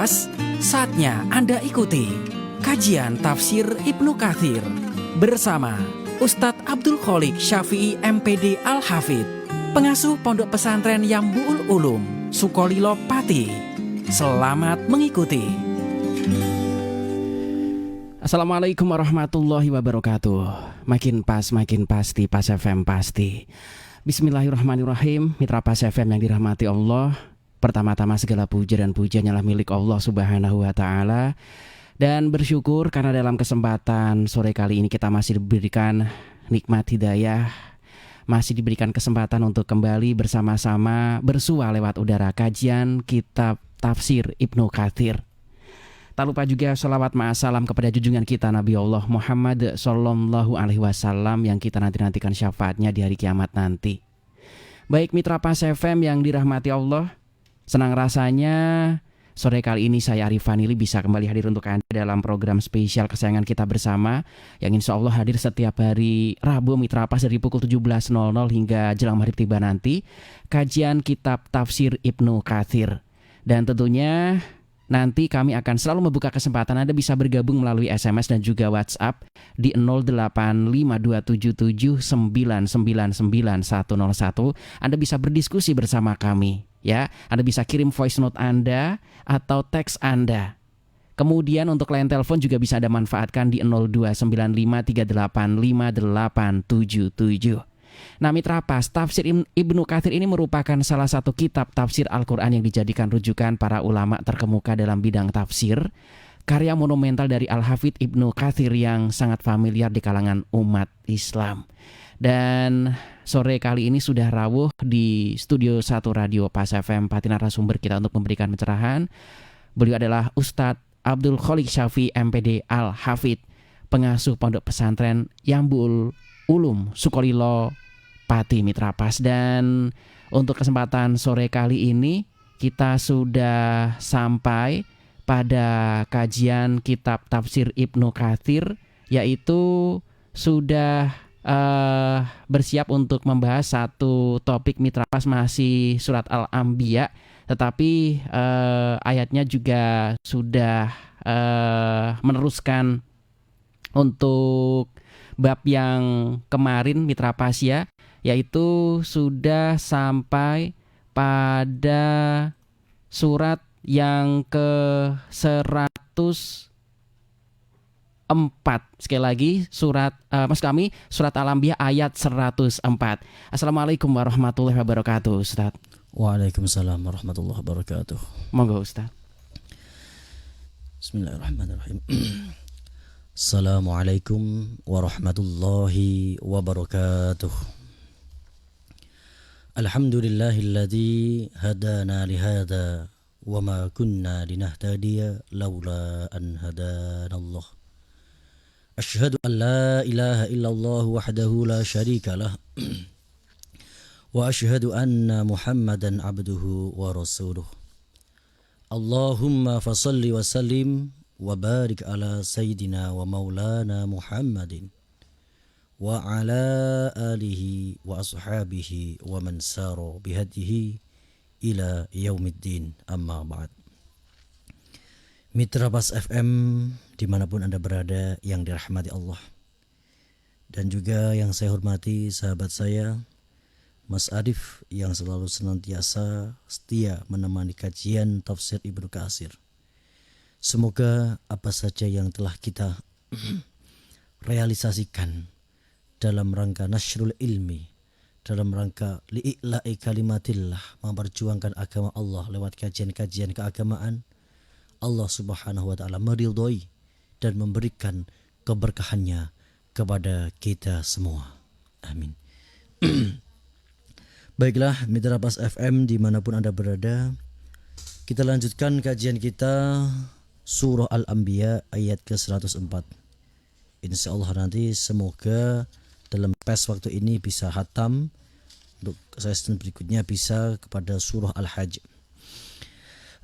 Pas, saatnya Anda ikuti kajian tafsir Ibnu Katsir bersama Ustadz Abdul Kholik Syafi'i MPD Al-Hafidh, pengasuh Pondok Pesantren Yambu'ul Ulum, Sukolilo Pati. Selamat mengikuti. Assalamualaikum warahmatullahi wabarakatuh. Makin pas, makin pasti, Pas FM pasti. Bismillahirrahmanirrahim. Mitra Pas FM yang dirahmati Allah, pertama-tama segala puja dan pujian adalah milik Allah Subhanahu wa Ta'ala. Dan bersyukur karena dalam kesempatan sore kali ini kita masih diberikan nikmat hidayah, masih diberikan kesempatan untuk kembali bersama-sama bersua lewat udara kajian kitab tafsir Ibnu Katsir. Tak lupa juga sholawat ma'asalam kepada junjungan kita Nabi Allah Muhammad Sallallahu Alaihi Wasallam yang kita nanti-nantikan syafaatnya di hari kiamat nanti. Baik mitra Pas FM yang dirahmati Allah, senang rasanya sore kali ini saya Arif Fanili bisa kembali hadir untuk Anda dalam program spesial kesayangan kita bersama yang insya Allah hadir setiap hari Rabu Mitra Pas dari pukul 17.00 hingga jelang maghrib tiba nanti, kajian kitab tafsir Ibnu Katsir. Dan tentunya nanti kami akan selalu membuka kesempatan Anda bisa bergabung melalui SMS dan juga WhatsApp di 085277999101. Anda bisa berdiskusi bersama kami, ya. Anda bisa kirim voice note Anda atau teks Anda. Kemudian untuk line telepon juga bisa Anda manfaatkan di 0295385877. Nah mitra Pas, tafsir Ibnu Katsir ini merupakan salah satu kitab tafsir Al-Quran yang dijadikan rujukan para ulama terkemuka dalam bidang tafsir. Karya monumental dari Al-Hafidh Ibnu Katsir yang sangat familiar di kalangan umat Islam. Dan sore kali ini sudah rawuh di Studio 1 Radio Pas FM Pati narasumber kita untuk memberikan pencerahan. Beliau adalah Ustadz Abdul Kholik Syafi'i MPD Al-Hafidh, pengasuh Pondok Pesantren Yambu'ul Ulum, Sukolilo Pati mitra Pas. Dan untuk kesempatan sore kali ini kita sudah sampai pada kajian kitab tafsir Ibnu Katsir, yaitu sudah bersiap untuk membahas satu topik mitra Pas, masih surat Al-Anbiya, tetapi ayatnya juga sudah meneruskan untuk bab yang kemarin mitra Pas ya, yaitu sudah sampai pada surat yang ke-104. Sekali lagi surat surat Al-Anbiya ayat 104. Assalamualaikum warahmatullahi wabarakatuh, Ustaz. Waalaikumsalam warahmatullahi wabarakatuh. Monggo Ustaz. Bismillahirrahmanirrahim. Assalamualaikum warahmatullahi wabarakatuh. Alhamdulillahilladzi hadana lihada wa ma kunna linahtadiya laula an hadanallah. Asyhadu an la ilaha illallah wahdahu la syarika lah. Wa asyhadu anna Muhammadan abduhu wa rasuluh. Allahumma fasalli wa sallim wa barik ala sayyidina wa maulana Muhammadin wa ala alihi wa ashabihi wa man sara bihadihi ila yaumiddin, amma ba'd. Mitra Pas FM dimanapun Anda berada yang dirahmati Allah, dan juga yang saya hormati sahabat saya Mas Arif yang selalu senantiasa setia menemani kajian tafsir Ibnu Katsir. Semoga apa saja yang telah kita realisasikan dalam rangka nasyrul ilmi, dalam rangka li'i'la'i kalimatillah, memperjuangkan agama Allah lewat kajian-kajian keagamaan, Allah Subhanahu wa Ta'ala meridhoi dan memberikan keberkahannya kepada kita semua. Amin. Baiklah mitra Pas FM dimanapun Anda berada, kita lanjutkan kajian kita surah Al-Anbiya ayat ke-104. Insya Allah nanti semoga dalam waktu ini bisa hatam. Untuk sesi berikutnya bisa kepada surah Al-Hajj.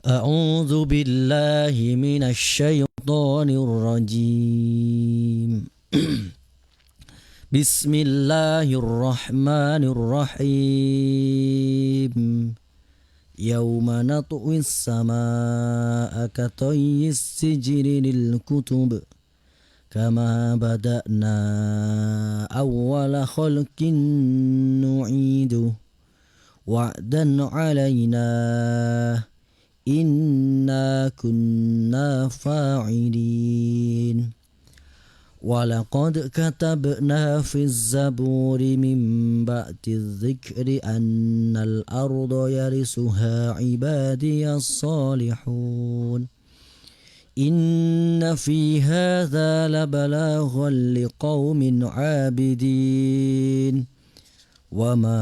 A'udzu billahi minasy syaithanir rajim. Bismillahirrahmanirrahim. Yauma natwi as-samaa'a katayyi as-sijri lil-kutub kama bada'na awwala khalqin nu'idu wa'dan 'alaina inna kunna fa'ilin. Walaqad katabna fi az-zaburi min ba'di adh-dhikri annal arda yarisuha 'ibadiyas salihun. Inna fi hadza labalaghan liqaumin 'abidin. وما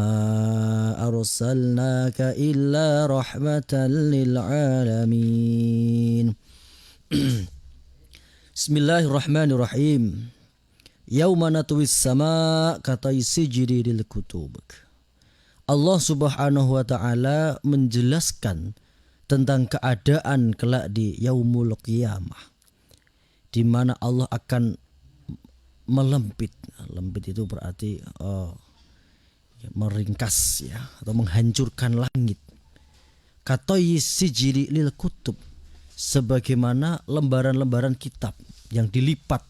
أرسلناك إلا رحمة للعالمين. Bismillahirrahmanirrahim. Yauma natwis sama katai sijri lil kutub. Allah Subhanahu wa taala menjelaskan tentang keadaan kelak di yaumul qiyamah, di mana Allah akan melempit. Lempit itu berarti meringkas ya, atau menghancurkan langit. Katai sijri lil kutub, sebagaimana lembaran-lembaran kitab yang dilipat.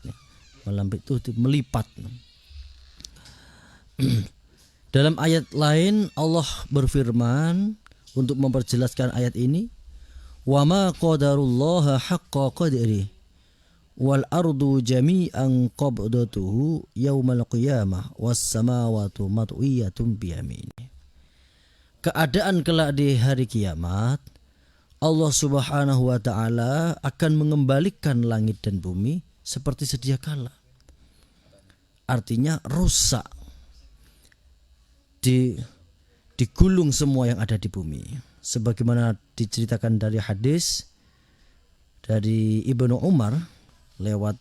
Melempit itu melipat. Dalam ayat lain Allah berfirman untuk memperjelaskan ayat ini, wa ma qadarullaha haqqa qadri wal ardu jami'an qabdatuhu yaumal qiyamah was samawati matwiyatun biyamini. Keadaan kelak di hari kiamat, Allah Subhanahu wa taala akan mengembalikan langit dan bumi seperti sedia kala. Artinya rusak, digulung semua yang ada di bumi. Sebagaimana diceritakan dari hadis dari Ibnu Umar lewat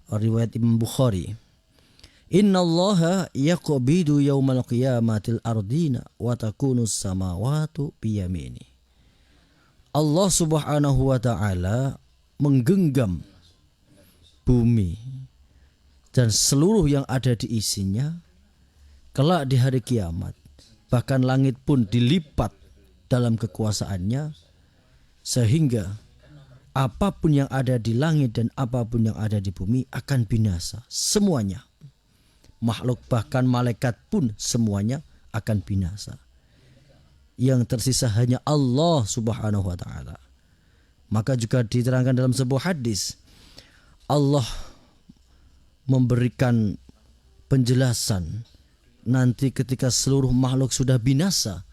riwayat Imam Bukhari. Innallaha yaqbidu yaumal qiyamatil ardina wa takunus samawati biyamini. Allah Subhanahu wa taala menggenggam bumi dan seluruh yang ada di isinya kelak di hari kiamat. Bahkan langit pun dilipat dalam kekuasaannya, sehingga apapun yang ada di langit dan apapun yang ada di bumi akan binasa. Semuanya. Makhluk bahkan malaikat pun semuanya akan binasa. Yang tersisa hanya Allah Subhanahu wa taala. Maka juga diterangkan dalam sebuah hadis, Allah memberikan penjelasan nanti ketika seluruh makhluk sudah binasa,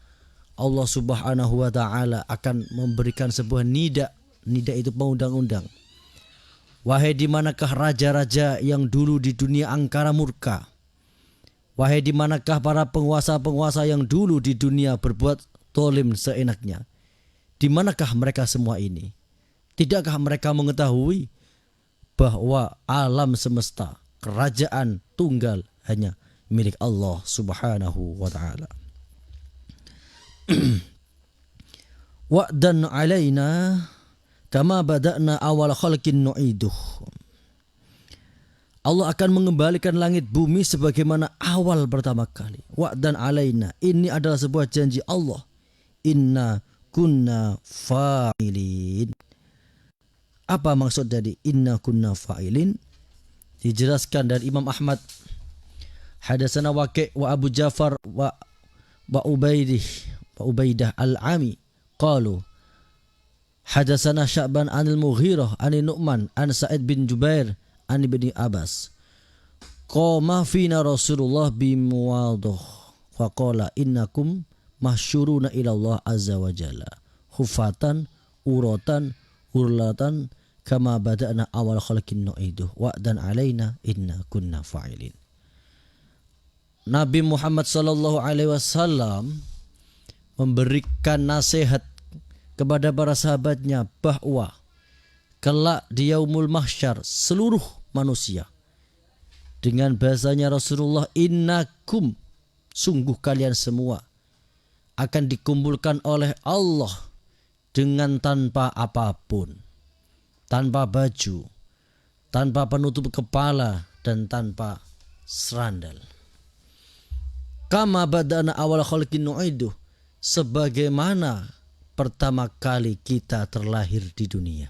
Allah Subhanahu wa taala akan memberikan sebuah nida. Nida itu pengundang-undang. Wahai di manakah raja-raja yang dulu di dunia angkara murka? Wahai di manakah para penguasa-penguasa yang dulu di dunia berbuat zalim seenaknya? Di manakah mereka semua ini? Tidakkah mereka mengetahui bahwa alam semesta, kerajaan tunggal hanya milik Allah Subhanahu wa taala. Wa'dan 'alaina kama bada'na awal khalqin nu'iduh. Allah akan mengembalikan langit bumi sebagaimana awal pertama kali. Wa'dan 'alaina, ini adalah sebuah janji Allah. Inna kunna fa'ilin. Apa maksud dari inna kunna fa'ilin? Dijelaskan dari Imam Ahmad, hadatsana Waqi' wa Abu Ja'far wa Ubaidah al-Ami qalu hadatsana Sya'ban anil Mughirah anil Nu'man an Sa'id bin Jubair an Ibni Abbas qama fina Rasulullah bimuwadhah faqala innakum mahsyuruna ila Allah azza wa jalla hufatan uratan urlatan kama bada'na awal khalqin nu'iduh wa'dan alaina inna kunna fa'ilin. Nabi Muhammad sallallahu alaihi wasallam memberikan nasihat kepada para sahabatnya bahwa kelak di yaumul mahsyar seluruh manusia, dengan bahasanya Rasulullah, innakum, sungguh kalian semua akan dikumpulkan oleh Allah dengan tanpa apapun, tanpa baju, tanpa penutup kepala dan tanpa serandal. Kama badana awal khalqin nu'iduh, sebagaimana pertama kali kita terlahir di dunia.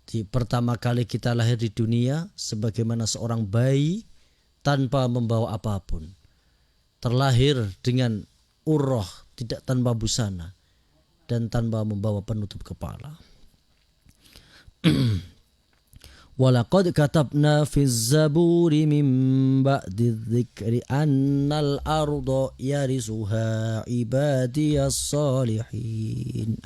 Di pertama kali kita lahir di dunia sebagaimana seorang bayi tanpa membawa apapun. Terlahir dengan urroh, tidak tanpa busana dan tanpa membawa penutup kepala. Walaqad katabna fiz zaburi min ba'di dzikri annal arda yarisuha ibadiyas salihin.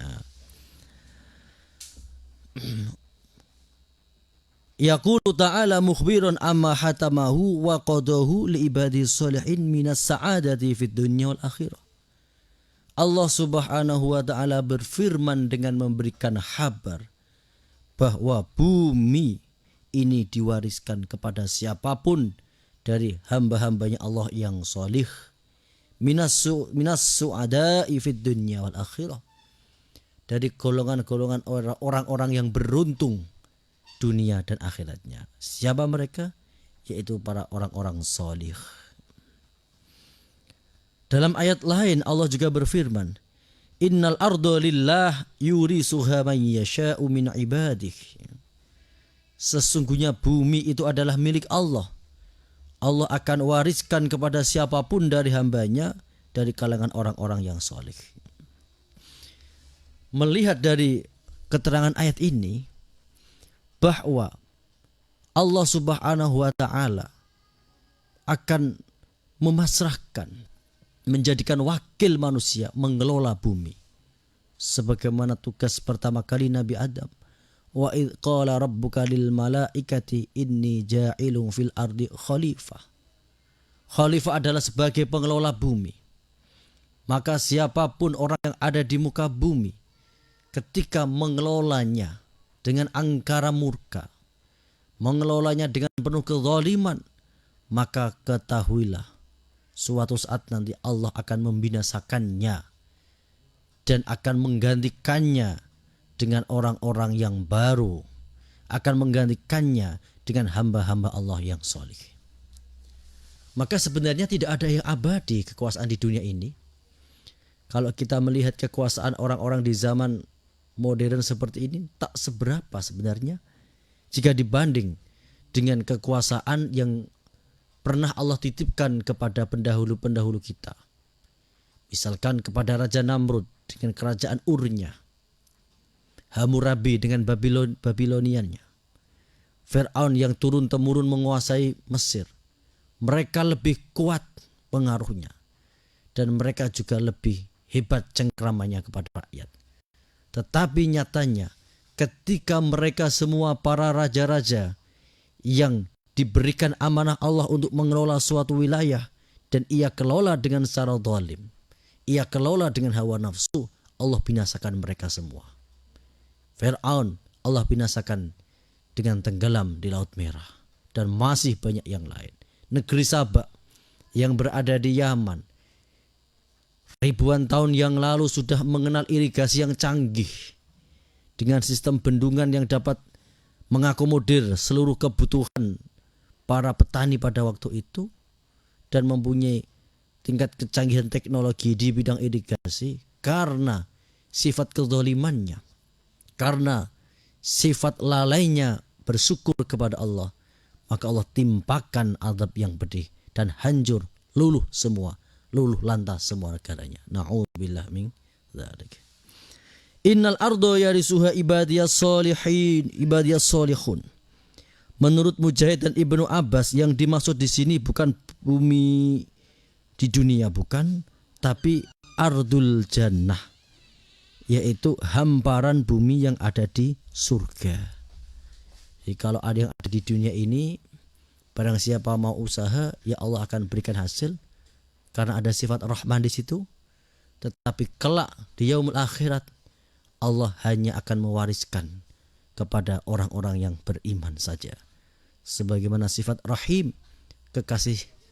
Yaqulu ta'ala mukhbiran amma hatamahu wa qadahu li ibadis salihin minas sa'adati fid dunya wal akhirah. Allah Subhanahu wa ta'ala berfirman dengan memberikan kabar bahwa bumi ini diwariskan kepada siapapun dari hamba-hambanya Allah yang solih, minas su'ada'i fid dunya wal akhirah, dari golongan-golongan orang-orang yang beruntung dunia dan akhiratnya. Siapa mereka? Yaitu para orang-orang solih. Dalam ayat lain Allah juga berfirman, Innal arda lillah yurisuha man yasha'u min ibadih. Sesungguhnya bumi itu adalah milik Allah. Allah akan wariskan kepada siapapun dari hambanya dari kalangan orang-orang yang soleh. Melihat dari keterangan ayat ini bahwa Allah Subhanahu wa ta'ala akan memasrahkan, menjadikan wakil manusia mengelola bumi. Sebagaimana tugas pertama kali Nabi Adam. Wa idh qala rabbuka lil malaikati inni ja'ilun fil ardi khalifah. Khalifah adalah sebagai pengelola bumi. Maka siapapun orang yang ada di muka bumi, ketika mengelolanya dengan angkara murka, mengelolanya dengan penuh kezaliman, maka ketahuilah suatu saat nanti Allah akan membinasakannya dan akan menggantikannya dengan orang-orang yang baru, akan menggantikannya dengan hamba-hamba Allah yang soleh. Maka sebenarnya tidak ada yang abadi kekuasaan di dunia ini. Kalau kita melihat kekuasaan orang-orang di zaman modern seperti ini, tak seberapa sebenarnya jika dibanding dengan kekuasaan yang pernah Allah titipkan kepada pendahulu-pendahulu kita. Misalkan kepada Raja Namrud dengan kerajaan Urnya, Hammurabi dengan Babiloniannya, Fir'aun yang turun-temurun menguasai Mesir. Mereka lebih kuat pengaruhnya dan mereka juga lebih hebat cengkramannya kepada rakyat. Tetapi nyatanya ketika mereka semua para raja-raja yang diberikan amanah Allah untuk mengelola suatu wilayah dan ia kelola dengan secara zalim, ia kelola dengan hawa nafsu, Allah binasakan mereka semua. Fir'aun Allah binasakan dengan tenggelam di Laut Merah, dan masih banyak yang lain. Negeri Sabak yang berada di Yaman ribuan tahun yang lalu sudah mengenal irigasi yang canggih dengan sistem bendungan yang dapat mengakomodir seluruh kebutuhan para petani pada waktu itu dan mempunyai tingkat kecanggihan teknologi di bidang irigasi. Karena sifat kezalimannya, karena sifat lalainya bersyukur kepada Allah, maka Allah timpakan azab yang pedih dan hancur luluh semua, luluh lantas semua negaranya. Na'udzubillah min dzalik. Innal ardo yarisuha ibadiyas solihin, ibadiyas solihun. Menurut Mujahid dan Ibnu Abbas, yang dimaksud di sini bukan bumi di dunia, bukan, tapi ardul jannah, yaitu hamparan bumi yang ada di surga. Jadi kalau ada yang ada di dunia ini, barang siapa mau usaha, ya Allah akan berikan hasil karena ada sifat Rahman di situ. Tetapi kelak di yaumul akhirat, Allah hanya akan mewariskan kepada orang-orang yang beriman saja. Sebagaimana sifat Rahim,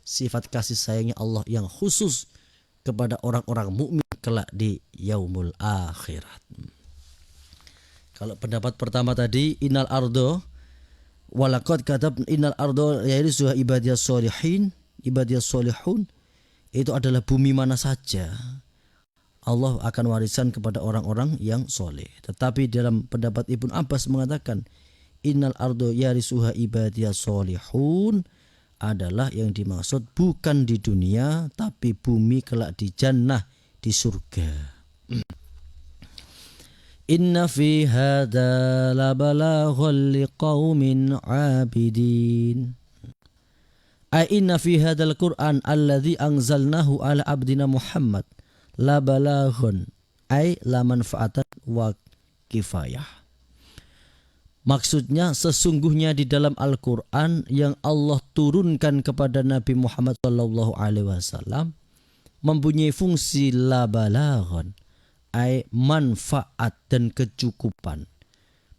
sifat kasih sayangnya Allah yang khusus kepada orang-orang mukmin kelak di yaumul akhirat. Kalau pendapat pertama tadi, innal ardo walaqad katab innal ardo yarisuha ibadiyas solihin, ibadiyas solihun, itu adalah bumi mana saja Allah akan warisan kepada orang-orang yang soleh. Tetapi dalam pendapat Ibnu Abbas mengatakan innal ardo yarisuha ibadiyah solihun adalah yang dimaksud bukan di dunia tapi bumi kelak di jannah, di surga. Inna fi hadza labalaghal liqaumin abidin. Ai inna fi hadzal Qur'an alladzi anzalnahu ala abdina Muhammad labalaghun ai la manfaatan wa kifayah. Maksudnya sesungguhnya di dalam Al-Qur'an yang Allah turunkan kepada Nabi Muhammad SAW mempunyai fungsi labalaghun ai manfaat dan kecukupan,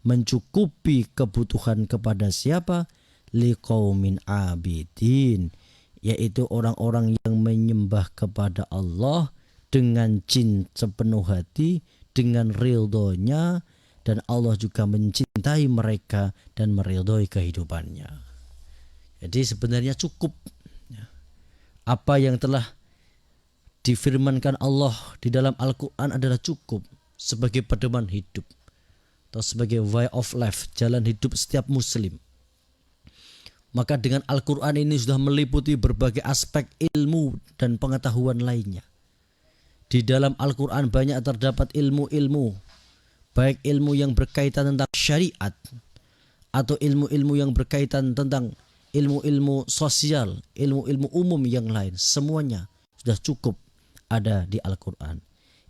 mencukupi kebutuhan kepada siapa? Liqaumin abidin, yaitu orang-orang yang menyembah kepada Allah dengan cinta sepenuh hati, dengan ridhonya, dan Allah juga mencintai mereka dan meridhoi kehidupannya. Jadi sebenarnya cukup apa yang telah difirmankan Allah di dalam Al-Quran adalah cukup sebagai pedoman hidup atau sebagai way of life, jalan hidup setiap muslim. Maka dengan Al-Quran ini sudah meliputi berbagai aspek ilmu dan pengetahuan lainnya. Di dalam Al-Quran banyak terdapat ilmu-ilmu, baik ilmu yang berkaitan tentang syariat atau ilmu-ilmu yang berkaitan tentang ilmu-ilmu sosial, ilmu-ilmu umum yang lain. Semuanya sudah cukup ada di Al-Quran.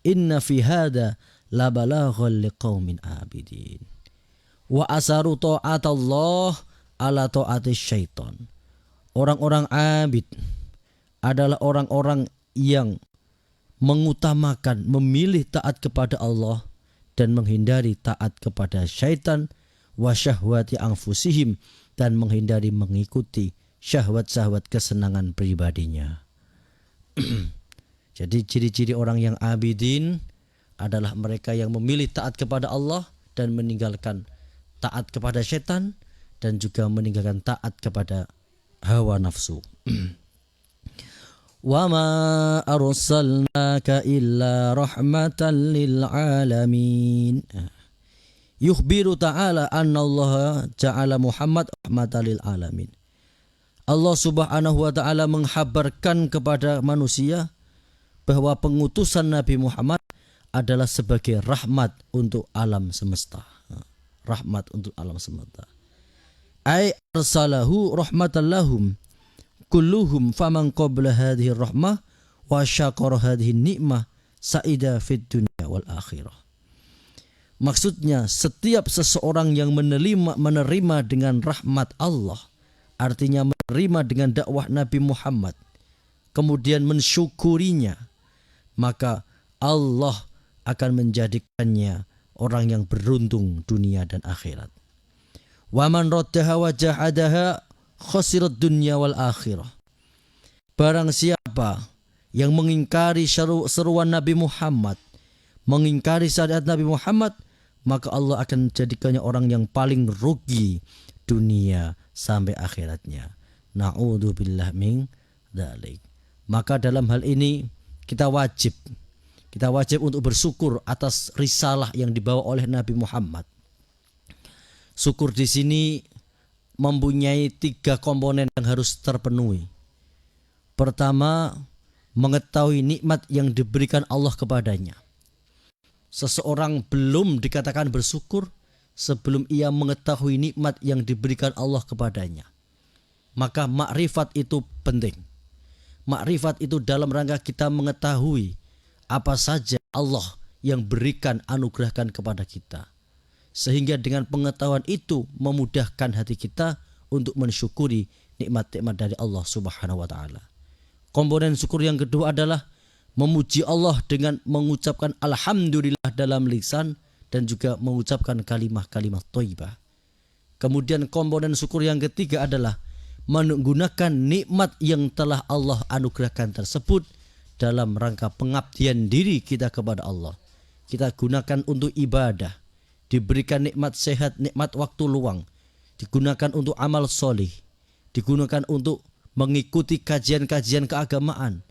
Inna fi hadza labalaghal liqaumin abidin. Wa asaru ta'atallah ala ta'atis syaitan. Orang-orang abid adalah orang-orang yang mengutamakan, memilih taat kepada Allah dan menghindari taat kepada syaitan, wa syahwati anfusihim, dan menghindari mengikuti syahwat-syahwat kesenangan pribadinya. Jadi ciri-ciri orang yang abidin adalah mereka yang memilih taat kepada Allah dan meninggalkan taat kepada syaitan, dan juga meninggalkan taat kepada hawa nafsu. Wa ma arsalnaka illa rahmatan lil alamin. Yukhbiru ta'ala anna Allah ja'ala Muhammad rahmatan lil alamin. Allah Subhanahu wa taala menghabarkan kepada manusia bahwa pengutusan Nabi Muhammad adalah sebagai rahmat untuk alam semesta. Rahmat untuk alam semesta. Ai arsalahu rahmatan lahum kulluhum faman qabla hadhihi rahmah wa syakara hadhihi nikmah sa'ida fid dunya wal akhirah. Maksudnya setiap seseorang yang menerima dengan rahmat Allah, artinya menerima dengan dakwah Nabi Muhammad, kemudian mensyukurinya, maka Allah akan menjadikannya orang yang beruntung dunia dan akhirat. Wa man raddaha wa jahadaha khasirat dunya wal akhirah. Barang siapa yang mengingkari seruan Nabi Muhammad, mengingkari syariat Nabi Muhammad, maka Allah akan menjadikannya orang yang paling rugi dunia sampai akhiratnya. Na'udzubillah min dzalik. Maka dalam hal ini kita wajib untuk bersyukur atas risalah yang dibawa oleh Nabi Muhammad. Syukur di sini mempunyai 3 komponen yang harus terpenuhi. Pertama, mengetahui nikmat yang diberikan Allah kepadanya. Seseorang belum dikatakan bersyukur sebelum ia mengetahui nikmat yang diberikan Allah kepadanya. Maka makrifat itu penting. Makrifat itu dalam rangka kita mengetahui apa saja Allah yang berikan, anugerahkan kepada kita. Sehingga dengan pengetahuan itu memudahkan hati kita untuk mensyukuri nikmat-nikmat dari Allah Subhanahu wa taala. Komponen syukur yang kedua adalah memuji Allah dengan mengucapkan alhamdulillah dalam lisan dan juga mengucapkan kalimat-kalimat thayyibah. Kemudian komponen syukur yang ketiga adalah menggunakan nikmat yang telah Allah anugerahkan tersebut dalam rangka pengabdian diri kita kepada Allah. Kita gunakan untuk ibadah, diberikan nikmat sehat, nikmat waktu luang, digunakan untuk amal solih, digunakan untuk mengikuti kajian-kajian keagamaan,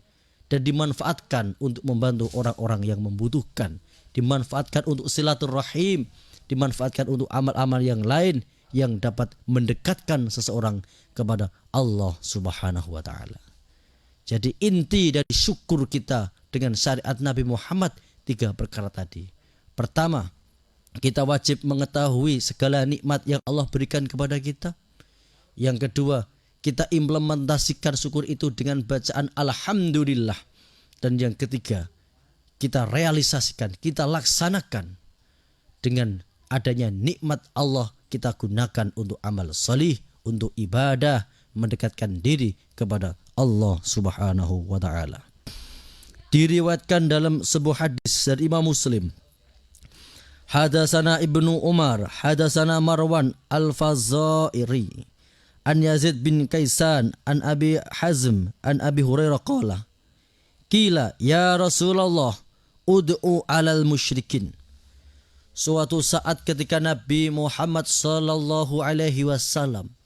dan dimanfaatkan untuk membantu orang-orang yang membutuhkan, dimanfaatkan untuk silaturahim, dimanfaatkan untuk amal-amal yang lain yang dapat mendekatkan seseorang kepada Allah Subhanahu wa taala. Jadi inti dari syukur kita dengan syariat Nabi Muhammad 3 perkara tadi. Pertama, kita wajib mengetahui segala nikmat yang Allah berikan kepada kita. Yang kedua, kita implementasikan syukur itu dengan bacaan alhamdulillah. Dan yang ketiga, kita realisasikan, kita laksanakan dengan adanya nikmat Allah, kita gunakan untuk amal salih, untuk ibadah, mendekatkan diri kepada Allah Subhanahu wa taala. Diriwayatkan dalam sebuah hadis dari Imam Muslim. Hadatsana Ibnu Umar, hadatsana Marwan Al-Fazairi, an Yazid bin Kaisan, an Abi Hazm, an Abi Hurairah qala, qila ya Rasulullah, ud'u alal musyrikin. Suatu saat ketika Nabi Muhammad sallallahu alaihi wasallam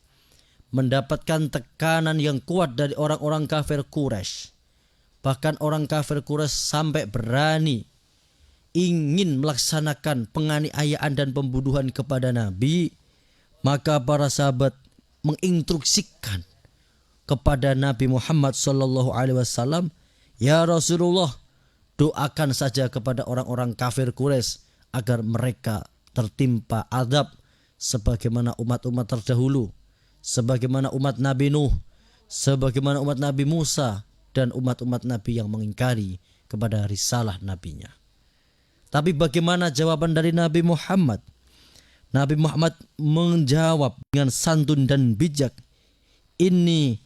mendapatkan tekanan yang kuat dari orang-orang kafir Quraisy. Bahkan orang kafir Quraisy sampai berani ingin melaksanakan penganiayaan dan pembunuhan kepada Nabi, maka para sahabat menginstruksikan kepada Nabi Muhammad sallallahu alaihi wasallam, ya Rasulullah, doakan saja kepada orang-orang kafir Quraisy agar mereka tertimpa azab sebagaimana umat-umat terdahulu, sebagaimana umat Nabi Nuh, sebagaimana umat Nabi Musa, dan umat-umat Nabi yang mengingkari kepada risalah nabinya. Tapi bagaimana jawaban dari Nabi Muhammad? Nabi Muhammad menjawab dengan santun dan bijak, inni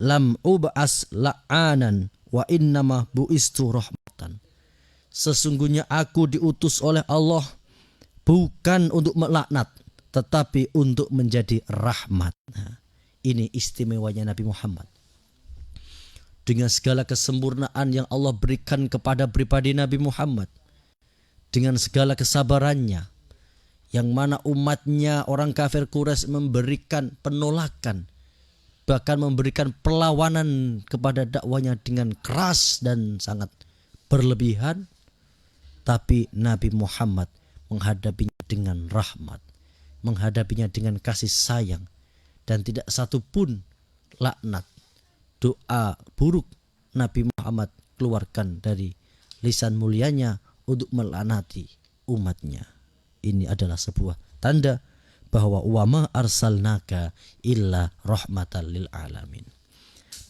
lam ub'as la'anan wa innama bu'istu rahmatan. Sesungguhnya aku diutus oleh Allah bukan untuk melaknat, tetapi untuk menjadi rahmat. Nah, ini istimewanya Nabi Muhammad. Dengan segala kesempurnaan yang Allah berikan kepada pribadi Nabi Muhammad, dengan segala kesabarannya, yang mana umatnya orang kafir Quraisy memberikan penolakan, bahkan memberikan perlawanan kepada dakwanya dengan keras dan sangat berlebihan, tapi Nabi Muhammad menghadapinya dengan rahmat, menghadapinya dengan kasih sayang, dan tidak satu pun laknat, doa buruk Nabi Muhammad keluarkan dari lisan mulianya untuk melaknati umatnya. Ini adalah sebuah tanda bahwa wa ma arsalnaka illa rahmatan lil alamin.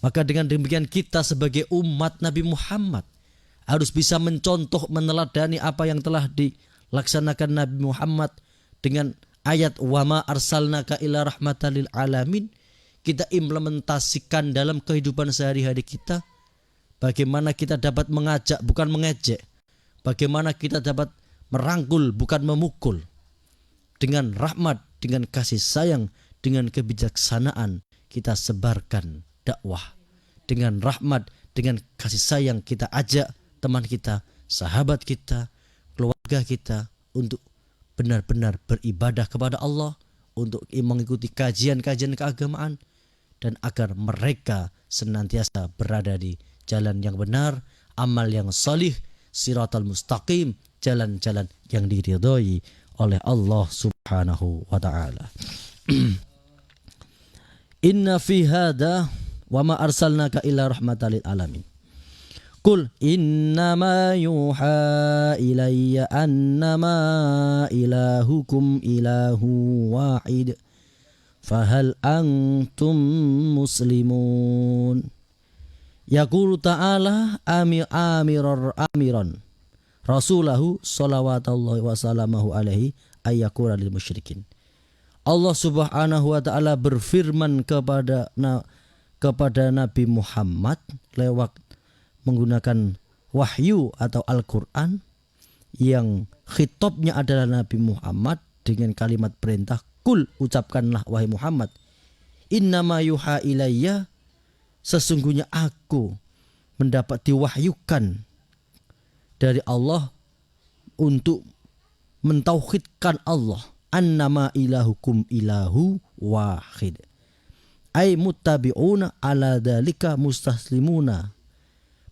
Maka dengan demikian kita sebagai umat Nabi Muhammad harus bisa mencontoh, meneladani apa yang telah dilaksanakan Nabi Muhammad dengan ayat wa ma arsalnaka illa rahmatan lil alamin. Kita implementasikan dalam kehidupan sehari-hari kita. Bagaimana kita dapat mengajak bukan mengejek, bagaimana kita dapat merangkul bukan memukul. Dengan rahmat, dengan kasih sayang, dengan kebijaksanaan kita sebarkan dakwah. Dengan rahmat, dengan kasih sayang kita ajak teman kita, sahabat kita, keluarga kita untuk benar-benar beribadah kepada Allah, untuk mengikuti kajian-kajian keagamaan, dan agar mereka senantiasa berada di jalan yang benar, amal yang salih, siratal mustaqim, jalan-jalan yang diridhoi oleh Allah Subhanahu wa taala. Inna fi hada wa ma arsalnaka illa rahmatan lil alamin. Qul innama yuha ilayya annama ilahukum ilahu wahid fahal antum muslimun. Yaqulu ta'ala amiran rasulahu salawatullahi wa salamahu alaihi ayyakura lil musyrikin. Allah Subhanahu wa taala berfirman kepada Nabi Muhammad lewat menggunakan wahyu atau Al-Qur'an yang khitabnya adalah Nabi Muhammad dengan kalimat perintah, kul, ucapkanlah wahai Muhammad, innama yuha ilayya, sesungguhnya aku mendapat diwahyukan dari Allah untuk mentauhidkan Allah, annama ilahukum ilahu wahid, ay muttabi'una ala dalika mustaslimuna,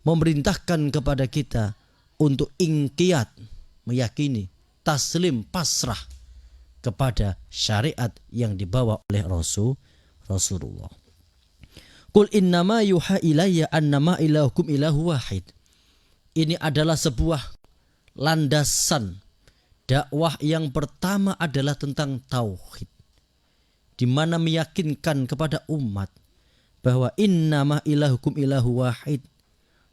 memerintahkan kepada kita untuk inqiyad, meyakini, taslim, pasrah kepada syariat yang dibawa oleh Rasulullah. Qul innama yuha ilayya annama ilahukum ilahu wahid. Ini adalah sebuah landasan dakwah yang pertama adalah tentang tauhid, di mana meyakinkan kepada umat bahwa innama ilahukum ilahu wahid,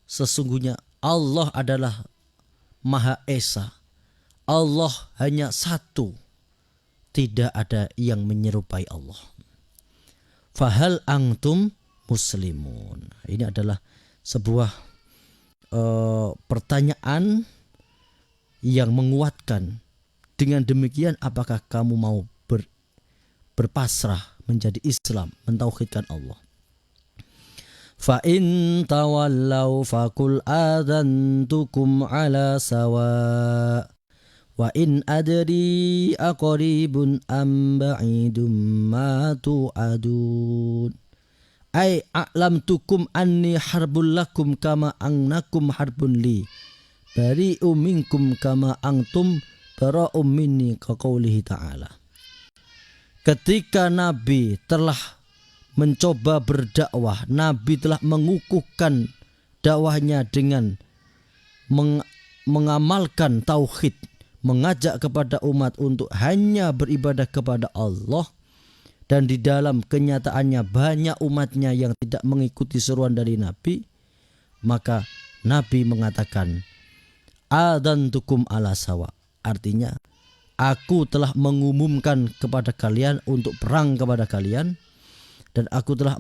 sesungguhnya Allah adalah Maha Esa. Allah hanya satu, tidak ada yang menyerupai Allah. Fahal antum muslimun. Ini adalah sebuah pertanyaan yang menguatkan. Dengan demikian, apakah kamu mau berpasrah menjadi Islam, mentauhidkan Allah? Fa in tawallau faqul adantukum ala sawa wa in adri aqribun am ba'idum ma tu'adun ay a'lamtukum anni harbul lakum kama annakum harbun li bari'um minkum kama antum bara'um minni kaqaulihi ta'ala. Ketika Nabi telah mencoba berdakwah, Nabi telah mengukuhkan dakwahnya dengan mengamalkan tauhid, mengajak kepada umat untuk hanya beribadah kepada Allah, dan di dalam kenyataannya banyak umatnya yang tidak mengikuti seruan dari Nabi. Maka Nabi mengatakan, adantukum ala sawa, artinya aku telah mengumumkan kepada kalian untuk perang kepada kalian, dan aku telah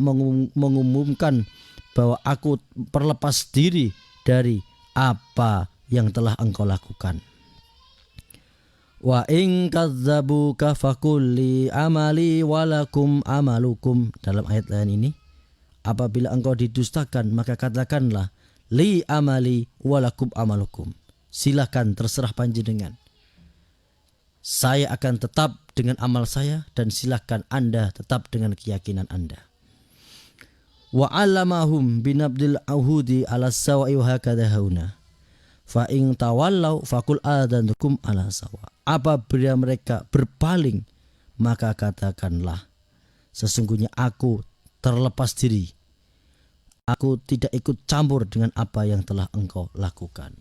mengumumkan bahwa aku berlepas diri dari apa yang telah engkau lakukan. Wa in kadzabuka faqul li amali walakum amalukum. Dalam ayat lain ini, apabila engkau didustakan maka katakanlah li amali walakum amalukum. Silakan, terserah panjenengan. Saya akan tetap dengan amal saya, dan silakan Anda tetap dengan keyakinan Anda. Wa 'allamahum binabdil ahudi ala sawa'i wa hakadha hauna. Fa in tawallau faqul adantukum ala sawa. Apabila mereka berpaling, maka katakanlah, sesungguhnya aku terlepas diri. Aku tidak ikut campur dengan apa yang telah engkau lakukan.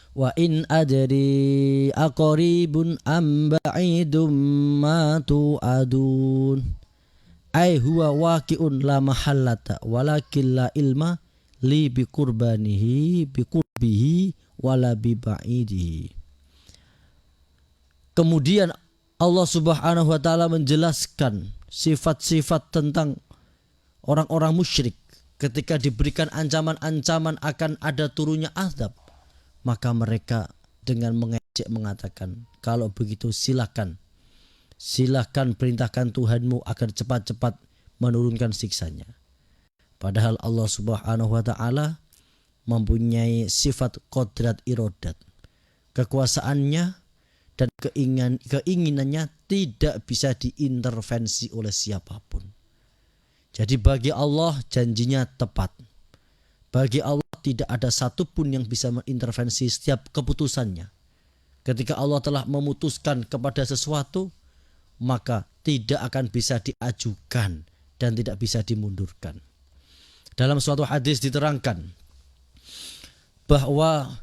Wa in adri aqribun am ba'idum ma tu'adun ay huwa waqi'un la mahallata walakin la ilma li biqurbihi wala bi ba'idihi. Kemudian Allah Subhanahu wa taala menjelaskan sifat-sifat tentang orang-orang musyrik ketika diberikan ancaman-ancaman akan ada turunnya azab. Maka mereka dengan mengejek mengatakan, kalau begitu silakan perintahkan Tuhanmu agar cepat-cepat menurunkan siksanya. Padahal Allah Subhanahu wa taala mempunyai sifat qodrat irodat. Kekuasaannya dan keinginannya tidak bisa diintervensi oleh siapapun. Jadi bagi Allah janjinya tepat. Bagi Allah tidak ada satupun yang bisa mengintervensi setiap keputusannya. Ketika Allah telah memutuskan kepada sesuatu, maka tidak akan bisa diajukan dan tidak bisa dimundurkan. Dalam suatu hadis diterangkan bahwa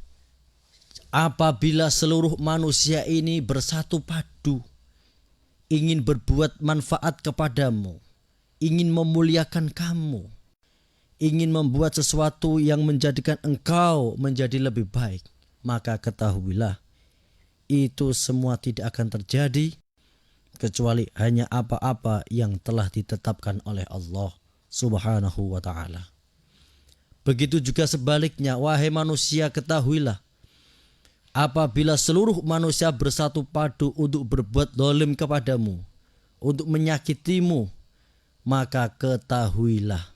apabila seluruh manusia ini bersatu padu, ingin berbuat manfaat kepadamu, ingin memuliakan kamu, ingin membuat sesuatu yang menjadikan engkau menjadi lebih baik, maka ketahuilah itu semua tidak akan terjadi kecuali hanya apa-apa yang telah ditetapkan oleh Allah Subhanahu wa ta'ala. Begitu juga sebaliknya, wahai manusia, ketahuilah apabila seluruh manusia bersatu padu untuk berbuat zalim kepadamu, untuk menyakitimu, maka ketahuilah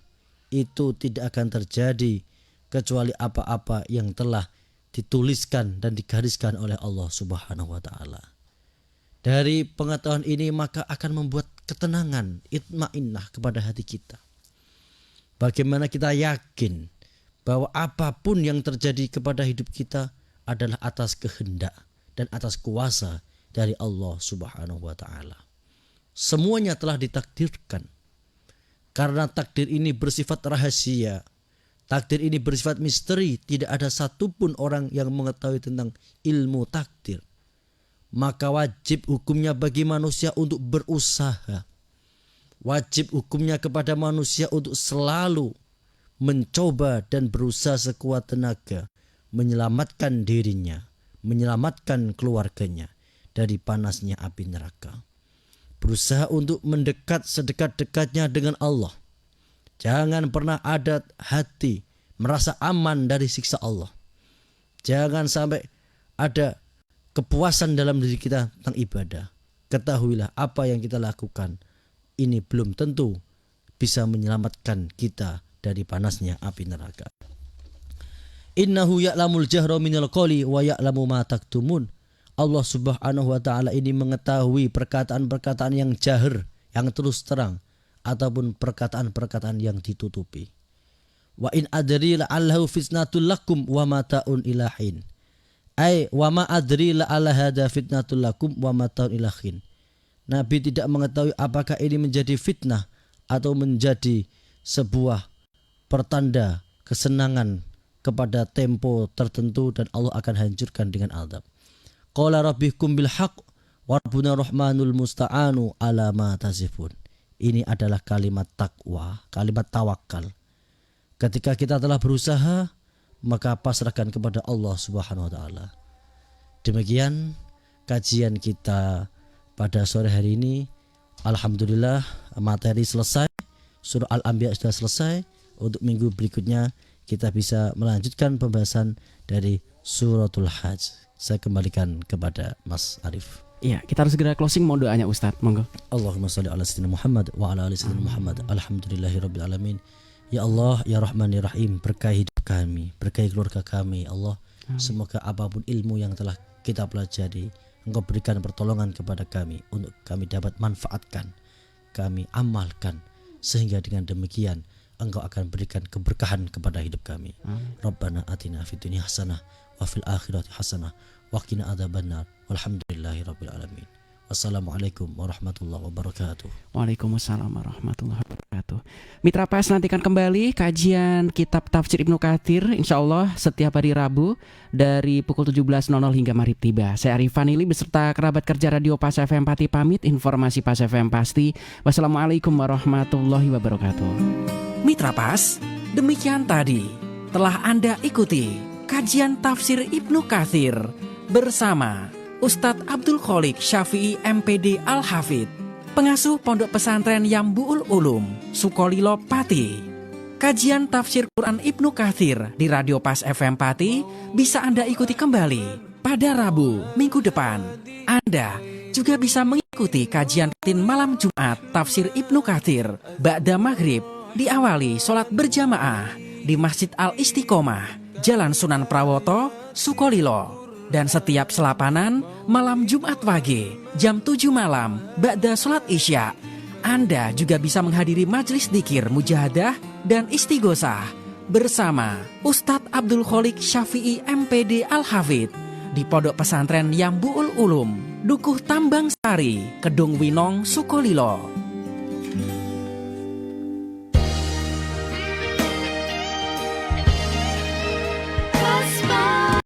itu tidak akan terjadi kecuali apa-apa yang telah dituliskan dan digariskan oleh Allah Subhanahu wa taala. Dari pengetahuan ini maka akan membuat ketenangan, itmainnah kepada hati kita. Bagaimana kita yakin bahwa apapun yang terjadi kepada hidup kita adalah atas kehendak dan atas kuasa dari Allah Subhanahu wa taala. Semuanya telah ditakdirkan. Karena takdir ini bersifat rahasia, takdir ini bersifat misteri, tidak ada satupun orang yang mengetahui tentang ilmu takdir. Maka wajib hukumnya bagi manusia untuk berusaha. Wajib hukumnya kepada manusia untuk selalu mencoba dan berusaha sekuat tenaga menyelamatkan dirinya, menyelamatkan keluarganya dari panasnya api neraka. Berusaha untuk mendekat sedekat-dekatnya dengan Allah. Jangan pernah ada hati merasa aman dari siksa Allah. Jangan sampai ada kepuasan dalam diri kita tentang ibadah. Ketahuilah apa yang kita lakukan ini belum tentu bisa menyelamatkan kita dari panasnya api neraka. Innahu ya'lamul jahra minal qawli wa ya'lamu ma taktumun. Allah Subhanahu wa taala ini mengetahui perkataan-perkataan yang jahar, yang terus terang, ataupun perkataan-perkataan yang ditutupi. Wa in adri la'allahu fitnatul lakum wa mata'un ilahin. Ai wa ma adri la'alla hadza fitnatul lakum wa mata'un ilahin. Nabi tidak mengetahui apakah ini menjadi fitnah atau menjadi sebuah pertanda kesenangan kepada tempo tertentu dan Allah akan hancurkan dengan azab. Qala rabbikum bil haqq wa rabbuna rahmanul musta'anu ala ma tasifun. Ini adalah kalimat takwa, kalimat tawakal. Ketika kita telah berusaha, maka pasrahkan kepada Allah Subhanahu wa taala. Demikian kajian kita pada sore hari ini. Alhamdulillah materi selesai. Surah Al-Anbiya sudah selesai. Untuk minggu berikutnya kita bisa melanjutkan pembahasan dari suratul Hajj. Saya kembalikan kepada Mas Arif. Iya, kita harus segera closing. Mohon doanya Ustadz, monggo. Allahumma shalli ala sayyidina Muhammad wa ala ali sayyidina Muhammad. Alhamdulillahirabbil alamin. Ya Allah, ya Rahman ya Rahim, berkahi hidup kami, berkahi keluarga kami, Allah. Semoga apapun ilmu yang telah kita pelajari, Engkau berikan pertolongan kepada kami untuk kami dapat manfaatkan, kami amalkan, sehingga dengan demikian Engkau akan berikan keberkahan kepada hidup kami. Rabbana atina fid dunya hasanah wa fil akhirati hasanah wa qina adzabannar. Walhamdulillahirabbil alamin. Wassalamualaikum warahmatullahi wabarakatuh. Waalaikumsalam warahmatullahi wabarakatuh. Mitra Pas, nantikan kembali kajian kitab tafsir Ibnu Katsir insyaallah setiap hari Rabu dari pukul 17.00 hingga maghrib tiba. Saya Arif Fanili beserta kerabat kerja Radio Pas FM Pati pamit. Informasi Pas FM pasti. Wassalamualaikum warahmatullahi wabarakatuh. Mitra Pas, demikian tadi telah Anda ikuti kajian tafsir Ibnu Katsir bersama Ustadz Abdul Kholik Syafi'i MPD Al-Hafidh, pengasuh Pondok Pesantren Yambu'ul Ulum, Sukolilo Pati. Kajian tafsir Quran Ibnu Katsir di Radio Pas FM Pati bisa Anda ikuti kembali pada Rabu minggu depan. Anda juga bisa mengikuti kajian rutin malam Jumat tafsir Ibnu Katsir ba'da maghrib, diawali sholat berjamaah di Masjid Al-Istiqomah, Jalan Sunan Prawoto, Sukolilo. Dan setiap selapanan malam Jumat Wage jam 7 malam ba'da sholat isya. Anda juga bisa menghadiri majelis dzikir mujahadah dan istighosah bersama Ustadz Abdul Kholik Syafi'i MPD Al-Hafidh di Pondok Pesantren Yambu'ul Ulum, Dukuh Tambang Sari, Kedung Winong, Sukolilo.